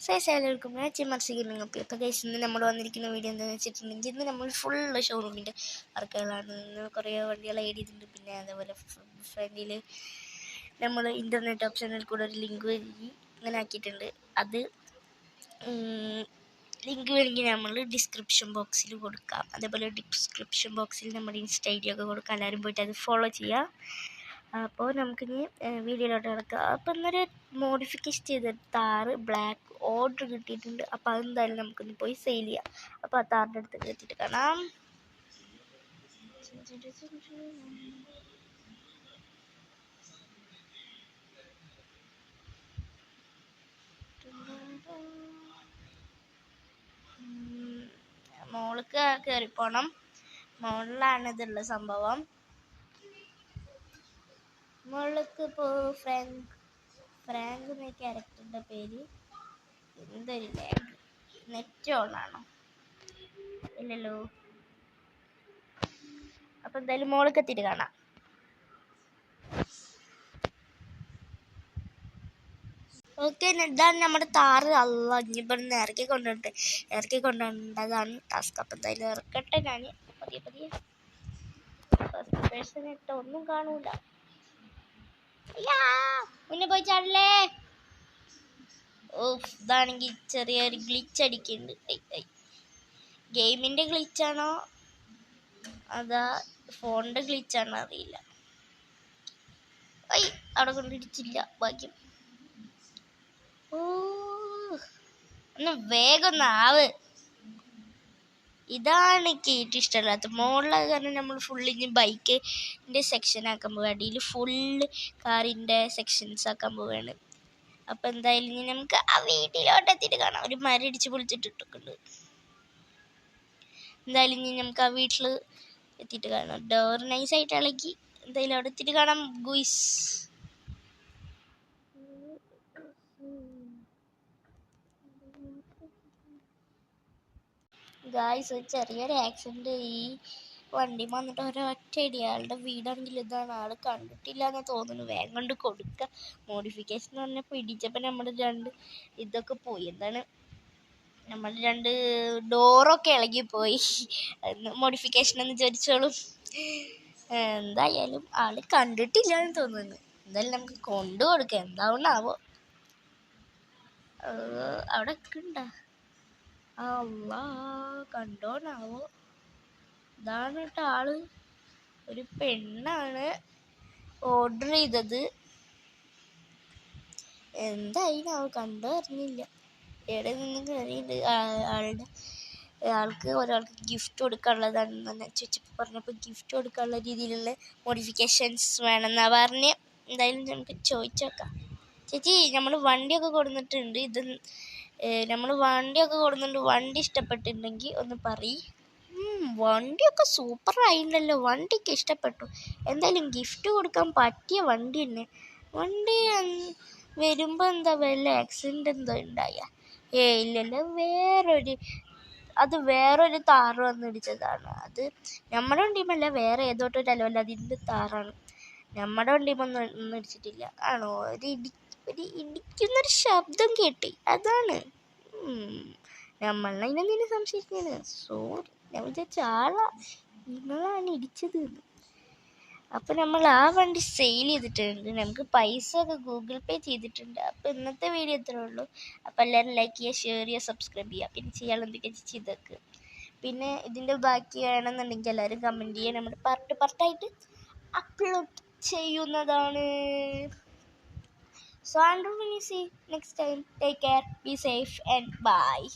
എല്ലാവർക്കും ചിമർസി ഗെയിമിംഗ് അപ്പോൾ ഇപ്പോൾ കേസ് ഇന്ന് നമ്മൾ വന്നിരിക്കുന്ന വീഡിയോ എന്താണെന്ന് വെച്ചിട്ടുണ്ടെങ്കിൽ ഇന്ന് നമ്മൾ ഫുള്ള് ഷോറൂമിൻ്റെ വർക്കുകളാണ്. ഇന്ന് കുറേ വണ്ടികൾ ആഡ് ചെയ്തിട്ടുണ്ട്. പിന്നെ അതേപോലെ ഫ്രണ്ടിൽ നമ്മൾ ഇൻ്റർനെറ്റ് ഓപ്ഷനിൽ കൂടെ ഒരു ലിങ്ക് വഴി ഇങ്ങനെ ആക്കിയിട്ടുണ്ട്. അത് ലിങ്ക് വേണമെങ്കിൽ നമ്മൾ ഡിസ്ക്രിപ്ഷൻ ബോക്സിൽ കൊടുക്കാം. അതേപോലെ ഡിസ്ക്രിപ്ഷൻ ബോക്സിൽ നമ്മുടെ ഇൻസ്റ്റ ഐ ഡി ഒക്കെ കൊടുക്കാം. എല്ലാവരും പോയിട്ട് അത് ഫോളോ ചെയ്യുക. അപ്പോൾ നമുക്കിനി വീഡിയോയിലോട്ട് കിടക്കാം. അപ്പോൾ ഇന്നൊരു മോഡിഫിക്കേഷൻ ചെയ്ത താറ് ബ്ലാക്ക് ഓർഡർ കിട്ടിയിട്ടുണ്ട്. അപ്പോൾ അതെന്തായാലും നമുക്കൊന്ന് പോയി സെയിൽ ചെയ്യാം. അപ്പോൾ ആ താറിൻ്റെ അടുത്ത് എത്തിയിട്ട് കാണാം. മോൾക്ക് കയറിപ്പോണം. മോളിലാണ് ഇതുള്ള സംഭവം. മോൾക്ക് ഇപ്പോൾ ഫ്രാങ്ക് എന്ന ക്യാരക്ടറിൻ്റെ പേര് എന്തൊരു ലാഗ്, നെറ്റ് ഓണാണോ ഇല്ലല്ലോ. അപ്പം എന്തായാലും മോൾക്ക് എത്തിയിട്ട് കാണാം. ഓക്കെ, ഇതാണ് നമ്മുടെ താറ്. ഇനിയിപ്പം ഇറക്കി കൊണ്ടുവരേണ്ടതാണ് ടാസ്ക്. അപ്പം എന്തായാലും ഇറക്കട്ടെ ഞാൻ പതിയെ. ഫസ്റ്റ് പേഴ്സൺ ഇട്ട് ഒന്നും കാണൂല. മുന്നേ പോയി ചാടല്ലേ. ഇതാണെങ്കിൽ ചെറിയൊരു ഗ്ലിച്ച് അടിക്കുന്നുണ്ട്. ഗെയിമിൻ്റെ ഗ്ലിച്ചാണോ അതാ ഫോണിൻ്റെ ഗ്ലിച്ചാണോ അറിയില്ല. അവിടെ കൊണ്ടിടിച്ചില്ല ഭാഗ്യം. ഒന്ന് വേഗം ആവ്. ഇതാണ് എനിക്ക് ഏറ്റവും ഇഷ്ടമല്ലാത്ത മോളിലത്. കാരണം നമ്മൾ ഫുള്ള് ഇനി ബൈക്കിൻ്റെ സെക്ഷൻ ആക്കാൻ പോവുക. അടിയിൽ ഫുള്ള് കാറിൻ്റെ സെക്ഷൻസ് ആക്കാൻ പോവുകയാണ്. അപ്പം എന്തായാലും ഇനി നമുക്ക് ആ വീട്ടിലോട്ട് എത്തിയിട്ട് കാണാം. ഒരു മരം ഇടിച്ച് പൊളിച്ചിട്ടിട്ടുണ്ട്. എന്തായാലും ഇനി നമുക്ക് ആ വീട്ടിൽ എത്തിയിട്ട് കാണാം. ഡോർ നൈസായിട്ട് ഇളക്കി എന്തായാലും അവിടെ എത്തിയിട്ട് കാണാം. ഗായ്സ് ഒരു ചെറിയൊരു ആക്സിഡൻറ്റ്. ഈ വണ്ടി വന്നിട്ട് ഒരൊറ്റ ഇടി. ആളുടെ വീടാണെങ്കിൽ ഇതാണ്. ആൾ കണ്ടിട്ടില്ല എന്ന് തോന്നുന്നു. വേഗം കൊണ്ട് കൊടുക്കുക. മോഡിഫിക്കേഷൻ എന്ന് പറഞ്ഞപ്പോൾ ഇടിച്ചപ്പോൾ നമ്മൾ ഇതൊക്കെ പോയി. എന്താണ്, നമ്മൾ ഡോറൊക്കെ ഇളകിപ്പോയി. മോഡിഫിക്കേഷൻ എന്ന് ചോദിച്ചോളും. എന്തായാലും ആൾ കണ്ടിട്ടില്ല എന്ന് തോന്നുന്നു. എന്തായാലും നമുക്ക് കൊണ്ടു കൊടുക്കാം. എന്താവുന്നാവോ. അവിടെ ഒക്കെ ഉണ്ടാ കണ്ടോണാവോ. ഇതാണ് കേട്ടോ ആള്. ഒരു പെണ്ണാണ് ഓർഡർ ചെയ്തത്. എന്തായിനാവോ, കണ്ടോ അറിഞ്ഞില്ല. എവിടെ നിന്ന് കയറിയുണ്ട്. ഒരാൾക്ക് ഗിഫ്റ്റ് കൊടുക്കാനുള്ളതാണെന്ന് ചോദിച്ചപ്പോൾ പറഞ്ഞപ്പോൾ ഗിഫ്റ്റ് കൊടുക്കാനുള്ള രീതിയിലുള്ള മോഡിഫിക്കേഷൻസ് വേണമെന്നാണ് പറഞ്ഞ്. എന്തായാലും നമുക്ക് ചോദിച്ചു നോക്കാം. ചേച്ചി, നമ്മൾ വണ്ടിയൊക്കെ കൊടുത്തിട്ടുണ്ട്. വണ്ടി ഇഷ്ടപ്പെട്ടിട്ടുണ്ടെങ്കിൽ ഒന്ന് പറയും. വണ്ടിയൊക്കെ സൂപ്പറായിട്ടുണ്ടല്ലോ. വണ്ടിക്ക് ഇഷ്ടപ്പെട്ടു. എന്തായാലും ഗിഫ്റ്റ് കൊടുക്കാൻ പറ്റിയ വണ്ടി തന്നെ. വണ്ടി വരുമ്പോൾ എന്താ വല്ല ആക്സിഡൻ്റ് എന്തോ ഉണ്ടായ? ഇല്ലല്ലോ. വേറൊരു താറ് വന്നിടിച്ചതാണ്. അത് നമ്മുടെ വണ്ടിയുമല്ല, വേറെ ഏതോട്ടൊരു അലവല്ല അതിൻ്റെ താറാണ്. നമ്മുടെ വണ്ടിയുമൊന്നും ഇടിച്ചിട്ടില്ല. ആണോ? ഒരു ഇടിക്കുന്നൊരു ശബ്ദം കേട്ടി, അതാണ്. നമ്മളതിനെ സംശയിക്കുന്നത്. സോറി, ഞാൻ വിചാരിച്ച നിങ്ങളാണ് ഇടിച്ചത്. അപ്പം നമ്മൾ ആ വണ്ടി സെയിൽ ചെയ്തിട്ടുണ്ട്. നമുക്ക് പൈസ ഒക്കെ ഗൂഗിൾ പേ ചെയ്തിട്ടുണ്ട്. അപ്പം ഇന്നത്തെ വീഡിയോ ഇത്രേ ഉള്ളൂ. അപ്പം എല്ലാവരും ലൈക്ക് ചെയ്യുക, ഷെയർ ചെയ്യുക, സബ്സ്ക്രൈബ് ചെയ്യുക. പിന്നെ ചെയ്യാനെന്തൊക്കെ ചെയ്തൊക്കെ. പിന്നെ ഇതിൻ്റെ ബാക്കി വേണമെന്നുണ്ടെങ്കിൽ എല്ലാവരും കമൻറ്റ് ചെയ്യുക. നമ്മൾ പാർട്ടായിട്ട് അപ്ലോഡ് ചെയ്യുന്നതാണ്. So until we see next time, take care, be safe and bye.